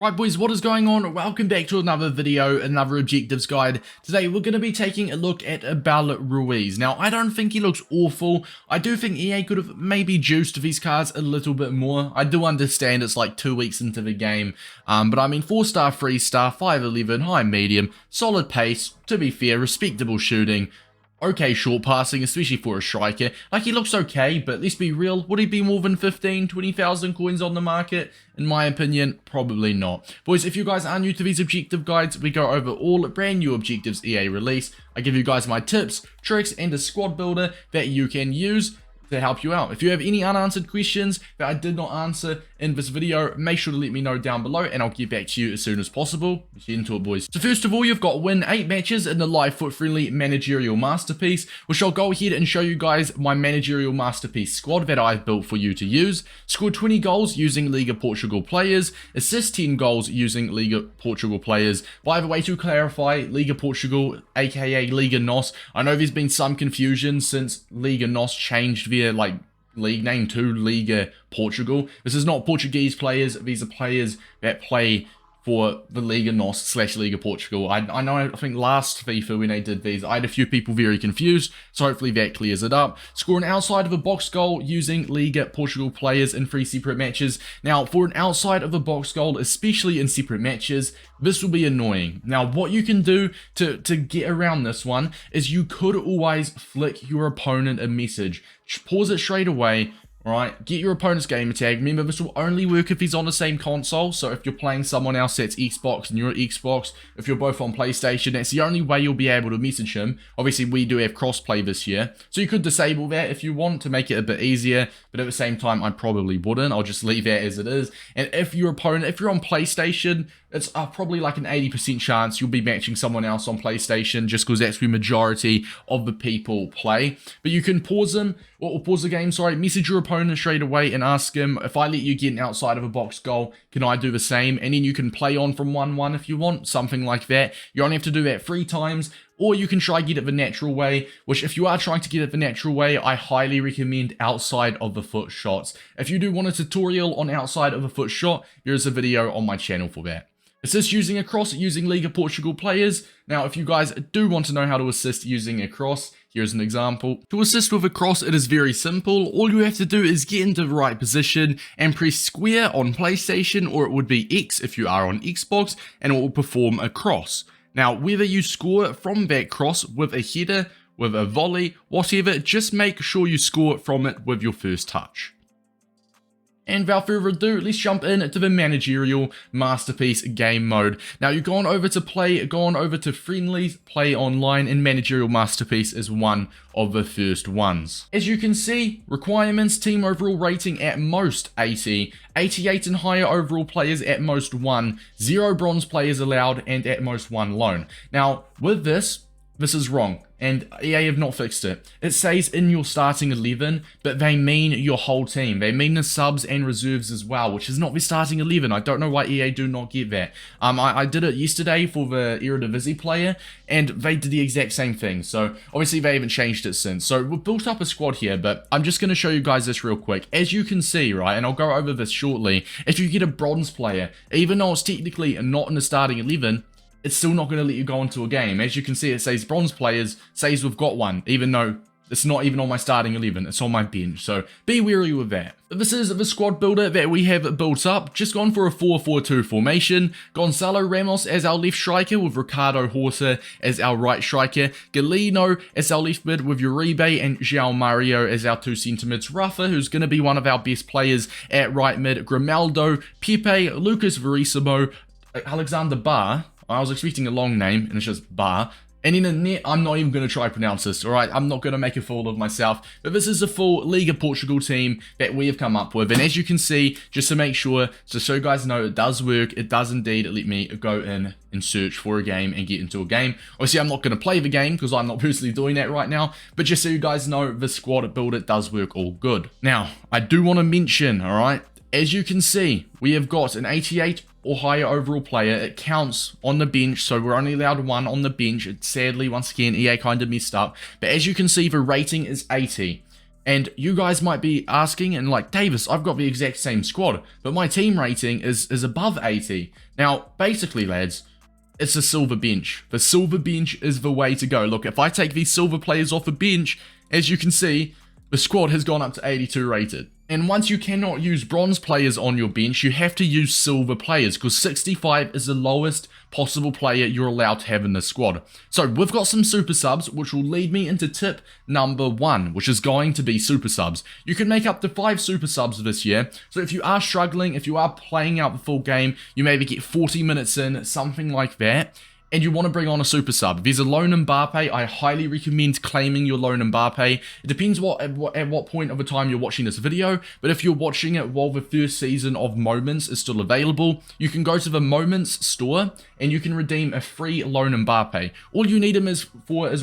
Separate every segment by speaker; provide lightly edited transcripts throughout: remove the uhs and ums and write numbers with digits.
Speaker 1: Right boys, what is going on? Welcome back to another video, another objectives guide. Today we're going to be taking a look at Abel Ruiz. Now I don't think he looks awful. I do think EA could have maybe juiced these cards a little bit more. I do understand it's like 2 weeks into the game. But I mean 4-star, 3-star, 5'11", high medium, solid pace, to be fair, respectable shooting. Okay short passing, especially for a striker. Like, he looks okay, but let's be real, would he be more than 15, 20,000 coins on the market? In my opinion, probably not. Boys, if you guys are new to these objective guides, we go over all brand new objectives EA release. I give you guys my tips, tricks, and a squad builder that you can use to help you out. If you have any unanswered questions that I did not answer in this video, make sure to let me know down below and I'll get back to you as soon as possible. Let's get into it, boys. So first of all, you've got win 8 matches in the live FUT Friendly Managerial Masterpiece, which I'll go ahead and show you guys my Managerial Masterpiece squad that I've built for you to use. Scored 20 goals using Liga Portugal players, assist 10 goals using Liga Portugal players. By the way, to clarify, Liga Portugal, aka Liga NOS, I know there's been some confusion since Liga NOS changed their league name to Liga Portugal. This is not Portuguese players, these are players that play for the Liga NOS / Liga Portugal. I know, I think last FIFA when they did these, I had a few people very confused, so hopefully that clears it up. Score an outside of a box goal using Liga Portugal players in 3 separate matches. Now, for an outside of a box goal, especially in separate matches, this will be annoying. Now, what you can do to get around this one is you could always flick your opponent a message. Pause it straight away. Alright, get your opponent's gamer tag. Remember, this will only work if he's on the same console. So if you're playing someone else that's Xbox and you're at Xbox, if you're both on PlayStation, that's the only way you'll be able to message him. Obviously, we do have crossplay this year, so you could disable that if you want to make it a bit easier. But at the same time, I probably wouldn't. I'll just leave that as it is. And if your opponent, if you're on PlayStation, it's probably like an 80% chance you'll be matching someone else on PlayStation, just because that's where majority of the people play. But you can pause them, or pause the game, sorry, message your opponent straight away and ask him, if I let you get an outside of a box goal, can I do the same? And then you can play on from 1-1 if you want, something like that. You only have to do that 3 times, or you can try get it the natural way, which if you are trying to get it the natural way, I highly recommend outside of the foot shots. If you do want a tutorial on outside of a foot shot, here's a video on my channel for that. Assist using a cross using Liga Portugal players. Now, if you guys do want to know how to assist using a cross, here's an example. To assist with a cross, it is very simple. All you have to do is get into the right position and press square on PlayStation, or it would be X if you are on Xbox, and it will perform a cross. Now, whether you score from that cross with a header, with a volley, whatever, just make sure you score from it with your first touch. And without further ado, let's jump into the Managerial Masterpiece game mode. Now, you're going over to play, going over to friendlies, play online, and Managerial Masterpiece is one of the first ones. As you can see, requirements, team overall rating at most 80, 88 and higher overall players at most 1, 0 bronze players allowed, and at most 1 loan. Now, with this is wrong, and EA have not fixed it. It says in your starting 11, but they mean your whole team. They mean the subs and reserves as well, which is not the starting 11. I don't know why EA do not get that. I did it yesterday for the Eredivisie player, and they did the exact same thing. So obviously they haven't changed it since. So we've built up a squad here, but I'm just going to show you guys this real quick. As you can see, right, and I'll go over this shortly, if you get a bronze player, even though it's technically not in the starting 11, it's still not going to let you go into a game. As you can see, it says bronze players, says we've got one, even though it's not even on my starting 11, it's on my bench, so be wary with that. This is the squad builder that we have built up, just gone for a 4-4-2 formation. Gonzalo Ramos as our left striker with Ricardo Horta as our right striker. Galeno as our left mid with Uribe, and João Mario as our 2 centre mids. Rafa, who's going to be one of our best players at right mid. Grimaldo, Pepe, Lucas Verissimo, Alexander Barr. I was expecting a long name, and it's just Bar. And in the net, I'm not even going to try to pronounce this, alright? I'm not going to make a fool of myself. But this is a full Liga Portugal team that we have come up with. And as you can see, just to make sure, just so you guys know, it does work. It does indeed let me go in and search for a game and get into a game. Obviously, I'm not going to play the game because I'm not personally doing that right now. But just so you guys know, the squad builder does work all good. Now, I do want to mention, alright? As you can see, we have got an 88 or higher overall player. It counts on the bench, so we're only allowed 1 on the bench. Sadly, once again, EA kind of messed up. But as you can see, the rating is 80. And you guys might be asking and like, Davis, I've got the exact same squad, but my team rating is above 80. Now, basically, lads, it's a silver bench. The silver bench is the way to go. Look, if I take these silver players off the bench, as you can see, the squad has gone up to 82 rated. And once you cannot use bronze players on your bench, you have to use silver players, because 65 is the lowest possible player you're allowed to have in the squad. So we've got some super subs, which will lead me into tip number 1, which is going to be super subs. You can make up to 5 super subs this year. So if you are struggling, if you are playing out the full game, you maybe get 40 minutes in, something like that, and you want to bring on a super sub. If there's a lone Mbappe, I highly recommend claiming your lone Mbappe. It depends at what point of the time you're watching this video, but if you're watching it while the first season of Moments is still available, you can go to the Moments store and you can redeem a free lone Mbappe. All you need him is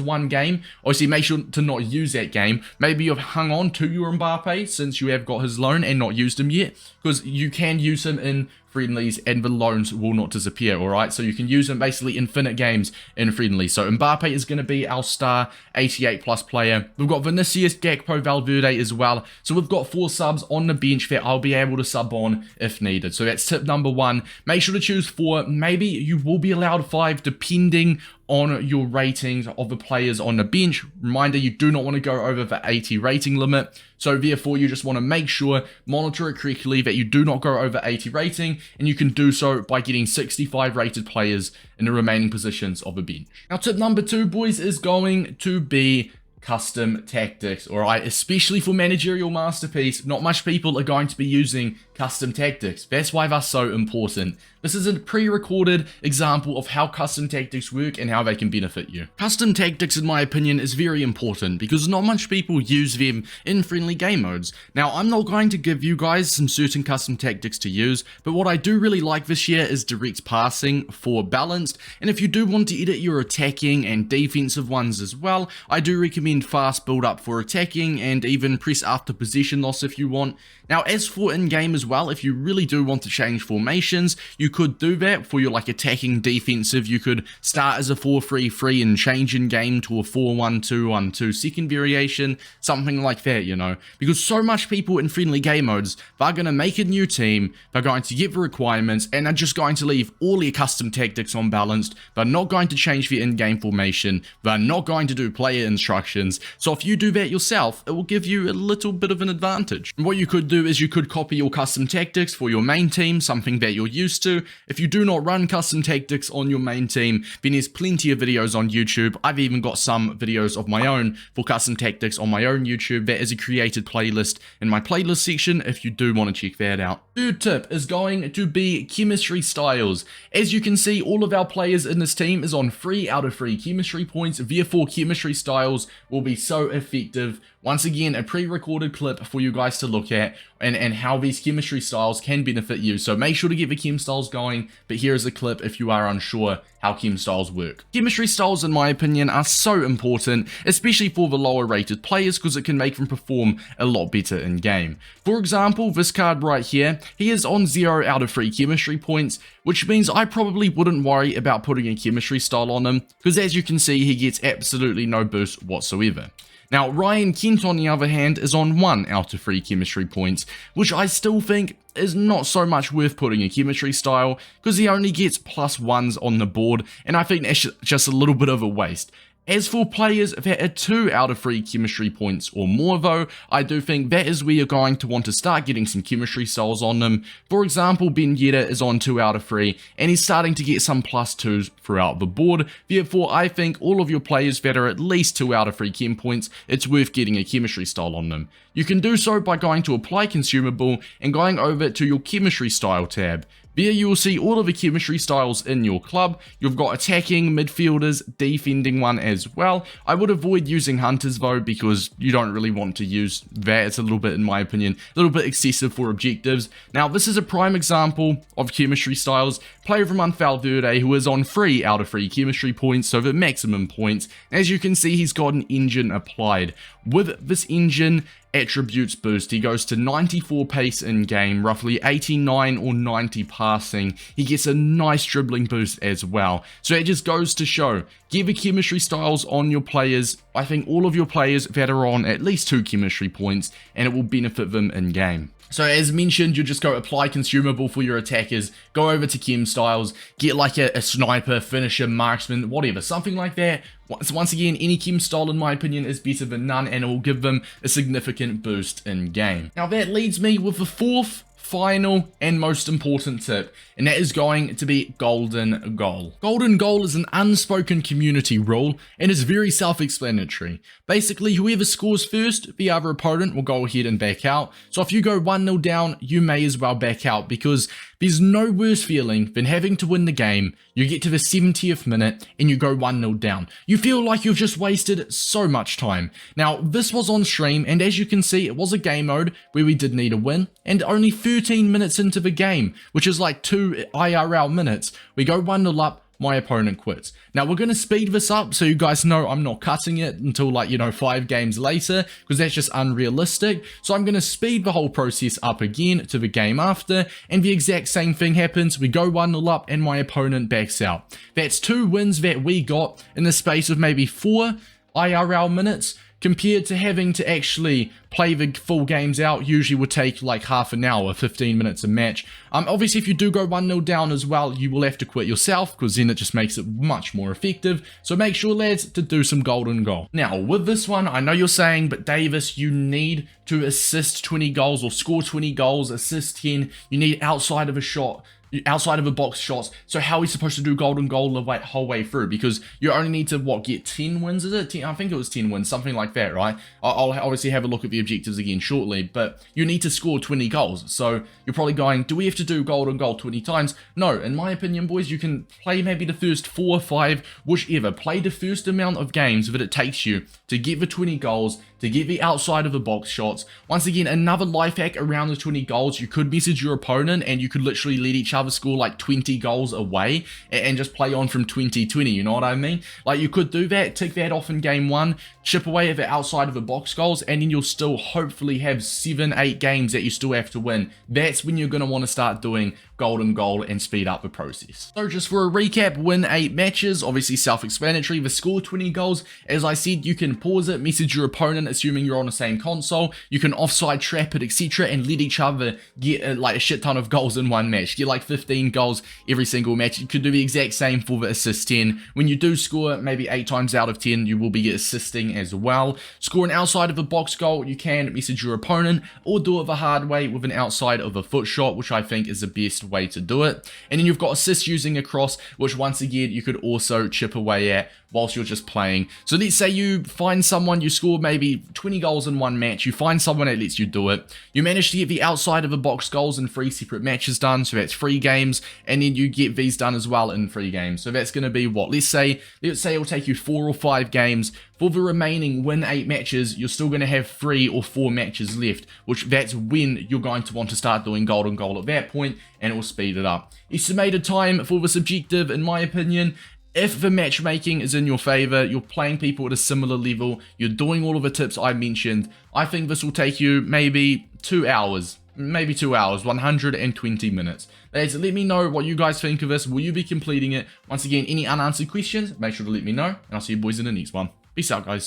Speaker 1: one game. Obviously, make sure to not use that game. Maybe you've hung on to your Mbappe since you have got his loan and not used him yet, because you can use him in friendlies and the loans will not disappear, alright? So you can use them basically infinite games in friendlies. So Mbappe is going to be our star 88 plus player. We've got Vinicius, Gakpo, Valverde as well. So we've got 4 subs on the bench that I'll be able to sub on if needed. So that's tip number 1. Make sure to choose 4. Maybe you will be allowed 5 depending on your ratings of the players on the bench. Reminder, you do not want to go over the 80 rating limit. So therefore, you just want to make sure, monitor it correctly, that you do not go over 80 rating, and you can do so by getting 65 rated players in the remaining positions of the bench. Now, tip number 2, boys, is going to be custom tactics, alright? Especially for Managerial Masterpiece, not much people are going to be using custom tactics. That's why they're so important. This is a pre-recorded example of how custom tactics work and how they can benefit you. Custom tactics, in my opinion, is very important because not much people use them in friendly game modes. Now, I'm not going to give you guys some certain custom tactics to use, but what I do really like this year is direct passing for balanced, and if you do want to edit your attacking and defensive ones as well, I do recommend fast build up for attacking and even press after possession loss if you want. Now, as for in-game as well, if you really do want to change formations, you could do that for your like attacking defensive. You could start as a 4-3-3 and change in-game to a 4-1-2-1-2 second variation, something like that, you know. Because so much people in friendly game modes, they're going to make a new team, they're going to get the requirements, and they're just going to leave all their custom tactics on balanced. They're not going to change their in-game formation, they're not going to do player instructions. So if you do that yourself, it will give you a little bit of an advantage. And what you could do is you could copy your custom tactics for your main team, something that you're used to. If you do not run custom tactics on your main team, then there's plenty of videos on YouTube. I've even got some videos of my own for custom tactics on my own YouTube. There is a created playlist in my playlist section if you do want to check that out. Third tip is going to be chemistry styles. As you can see, all of our players in this team is on 3 out of 3 chemistry points. Therefore, chemistry styles will be so effective. Once again, a pre-recorded clip for you guys to look at and how these chemistry styles can benefit you. So make sure to get the chem styles going, but here is a clip if you are unsure how chem styles work. Chemistry styles, in my opinion, are so important, especially for the lower rated players, because it can make them perform a lot better in game. For example, this card right here, he is on 0 out of 3 chemistry points, which means I probably wouldn't worry about putting a chemistry style on him, because as you can see, he gets absolutely no boost whatsoever. Now, Ryan Kent, on the other hand, is on 1 out of 3 chemistry points, which I still think is not so much worth putting a chemistry style, because he only gets +1s on the board, and I think that's just a little bit of a waste. As for players that are 2 out of 3 chemistry points or more though, I do think that is where you're going to want to start getting some chemistry styles on them. For example, Ben Yedder is on 2 out of 3 and he's starting to get some +2s throughout the board. Therefore, I think all of your players that are at least 2 out of 3 chem points, it's worth getting a chemistry style on them. You can do so by going to Apply Consumable and going over to your Chemistry Style tab. There you will see all of the chemistry styles in your club. You've got attacking, midfielders, defending one as well. I would avoid using hunters though, because you don't really want to use that. It's a little bit, in my opinion, a little bit excessive for objectives. Now, this is a prime example of chemistry styles. Player of the month Valverde, who is on 3 out of 3 chemistry points, so the maximum points. As you can see, he's got an engine applied. with this engine attributes boost, he goes to 94 pace in game, roughly 89 or 90 passing. He gets a nice dribbling boost as well. So it just goes to show, get the chemistry styles on your players. I think all of your players that are on at least 2 chemistry points, and it will benefit them in game. So as mentioned, you just go apply consumable for your attackers, go over to chem styles, get like a sniper, finisher, marksman, whatever, something like that. Once again, any chem style in my opinion is better than none, and it will give them a significant boost in game. Now that leads me with the fourth, final and most important tip, and that is going to be golden goal. Golden goal is an unspoken community rule and is very self-explanatory. Basically, whoever scores first, the other opponent will go ahead and back out. So if you go 1-0 down, you may as well back out, because there's no worse feeling than having to win the game. You get to the 70th minute and you go 1-0 down. You feel like you've just wasted so much time. Now, this was on stream, and as you can see, it was a game mode where we did need a win, and only 13 minutes into the game, which is like 2 IRL minutes, we go 1-0 up, my opponent quits. Now we're going to speed this up so you guys know I'm not cutting it until, like, 5 games later, because that's just unrealistic. So I'm going to speed the whole process up again to the game after, and the exact same thing happens. We go 1-0 up and my opponent backs out. That's 2 wins that we got in the space of maybe 4 IRL minutes, compared to having to actually play the full games out. Usually would take like half an hour, 15 minutes a match. Obviously if you do go 1-0 down as well, you will have to quit yourself, because then it just makes it much more effective. So make sure, lads, to do some golden goal. Now with this one, I know you're saying, but Davis, you need to assist 20 goals or score 20 goals, assist 10. You need outside of a shot, outside of a box shots. So how are we supposed to do golden goal the whole way through? Because you only need to, what, get 10 wins, is it? 10, I think it was 10 wins, something like that, right? I'll obviously have a look at the objectives again shortly, but you need to score 20 goals. So you're probably going, do we have to do golden goal 20 times? No, in my opinion, boys, you can play maybe the first 4 or 5, whichever. Play the first amount of games that it takes you to get the 20 goals, to get the outside of the box shots. Once again, another life hack around the 20 goals, you could message your opponent and you could literally let each other score like 20 goals away and just play on from 20-20, you know what I mean? Like, you could do that, tick that off in game 1, chip away at the outside of the box goals, and then you'll still hopefully have 7-8 games that you still have to win. That's when you're going to want to start doing golden goal and speed up the process. So just for a recap, win 8 matches, obviously self-explanatory. The score 20 goals, as I said, you can pause it, message your opponent, assuming you're on the same console. You can offside trap it, etc., and let each other get like a shit ton of goals in one match. Get like 15 goals every single match. You could do the exact same for the assist 10. When you do score, maybe 8 times out of 10, you will be assisting as well. Score an outside of a box goal, you can message your opponent, or do it the hard way with an outside of a foot shot, which I think is the best way to do it. And then you've got assist using a cross, which once again you could also chip away at whilst you're just playing. So let's say you find someone, you score maybe 20 goals in one match, you find someone that lets you do it, you manage to get the outside of a box goals in 3 separate matches done, so that's 3 games, and then you get these done as well in 3 games. So that's going to be what, let's say it'll take you 4 or 5 games. For the remaining win 8 matches, you're still going to have 3 or 4 matches left, which that's when you're going to want to start doing golden goal at that point, and it will speed it up. Estimated time for this objective, in my opinion, if the matchmaking is in your favor, you're playing people at a similar level, you're doing all of the tips I mentioned, I think this will take you maybe 2 hours. Maybe 2 hours, 120 minutes. Let me know what you guys think of this. Will you be completing it? Once again, any unanswered questions, make sure to let me know, and I'll see you boys in the next one. Peace out, guys.